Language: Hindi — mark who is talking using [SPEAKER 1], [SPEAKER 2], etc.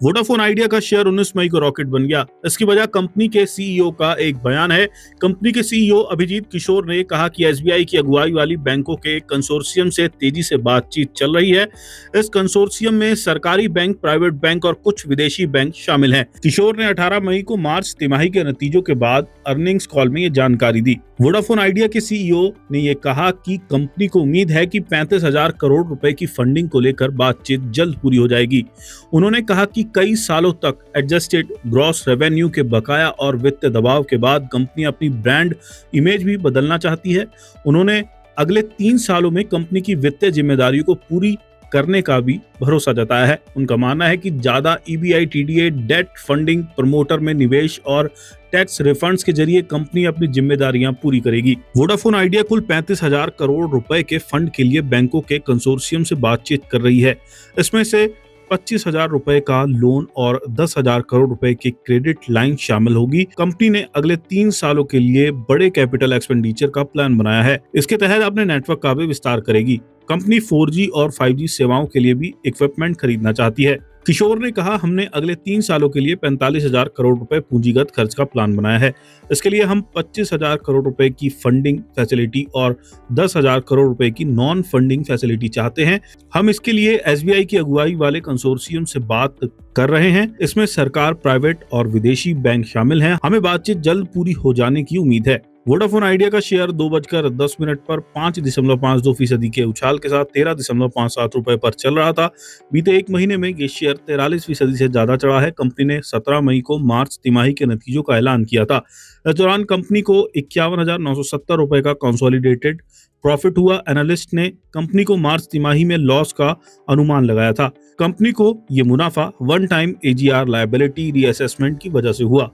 [SPEAKER 1] वोडाफोन आइडिया का शेयर 19 मई को रॉकेट बन गया। इसकी वजह कंपनी के सीईओ का एक बयान है। कंपनी के सीईओ अभिजीत किशोर ने कहा कि एसबीआई की अगुवाई वाली बैंकों के कंसोर्शियम से तेजी से बातचीत चल रही है। इस कंसोर्शियम में सरकारी बैंक, प्राइवेट बैंक और कुछ विदेशी बैंक शामिल हैं। किशोर ने 18 मई को मार्च तिमाही के नतीजों के बाद अर्निंग्स कॉल में ये जानकारी दी। वोडाफोन आइडिया के सीईओ ने यह कहा कि कंपनी को उम्मीद है कि 35,000 करोड़ रुपए की फंडिंग को लेकर बातचीत जल्द पूरी हो जाएगी। उन्होंने कहा कि कई सालों तक एडजस्टेड ग्रॉस रेवेन्यू के बकाया और वित्तीय दबाव के बाद कंपनी अपनी ब्रांड इमेज भी बदलना चाहती है। उन्होंने अगले 3 सालों में कंपनी की वित्तीय जिम्मेदारियों को पूरी करने का भी भरोसा जताया है। उनका मानना है कि ज्यादा ईबीआईटीडीए, डेट फंडिंग, प्रमोटर में निवेश और टैक्स रिफंड्स के जरिए कंपनी अपनी जिम्मेदारियां पूरी करेगी। वोडाफोन आइडिया कुल 35,000 करोड़ रुपए के फंड के लिए बैंकों के कंसोर्शियम से बातचीत कर रही है। इसमें से 25,000 रुपए का लोन और 10,000 करोड़ रुपए की क्रेडिट लाइन शामिल होगी। कंपनी ने अगले 3 सालों के लिए बड़े कैपिटल एक्सपेंडिचर का प्लान बनाया है। इसके तहत अपने नेटवर्क का भी विस्तार करेगी। कंपनी 4G और 5G सेवाओं के लिए भी इक्विपमेंट खरीदना चाहती है। किशोर ने कहा, हमने अगले 3 सालों के लिए 45,000 करोड़ रुपए पूंजीगत खर्च का प्लान बनाया है। इसके लिए हम 25,000 करोड़ रुपए की फंडिंग फैसिलिटी और 10,000 करोड़ रुपए की नॉन फंडिंग फैसिलिटी चाहते हैं। हम इसके लिए एसबीआई की अगुवाई वाले कंसोर्शियम से बात कर रहे हैं। इसमें सरकार, प्राइवेट और विदेशी बैंक शामिल हैं। हमें बातचीत जल्द पूरी हो जाने की उम्मीद है। वोडाफोन आइडिया का शेयर 2:10 पर 5.52% के उछाल के साथ 13.57 रुपए पर चल रहा था। बीते एक महीने में ये शेयर 43% से ज्यादा चढ़ा है। कंपनी ने 17 मई को मार्च तिमाही के नतीजों का ऐलान किया था। इस दौरान कंपनी को 51,970 रुपए का कंसोलिडेटेड प्रॉफिट हुआ। एनालिस्ट ने कंपनी को मार्च तिमाही में लॉस का अनुमान लगाया था। कंपनी को ये मुनाफा one time AGR liability reassessment की वजह से हुआ।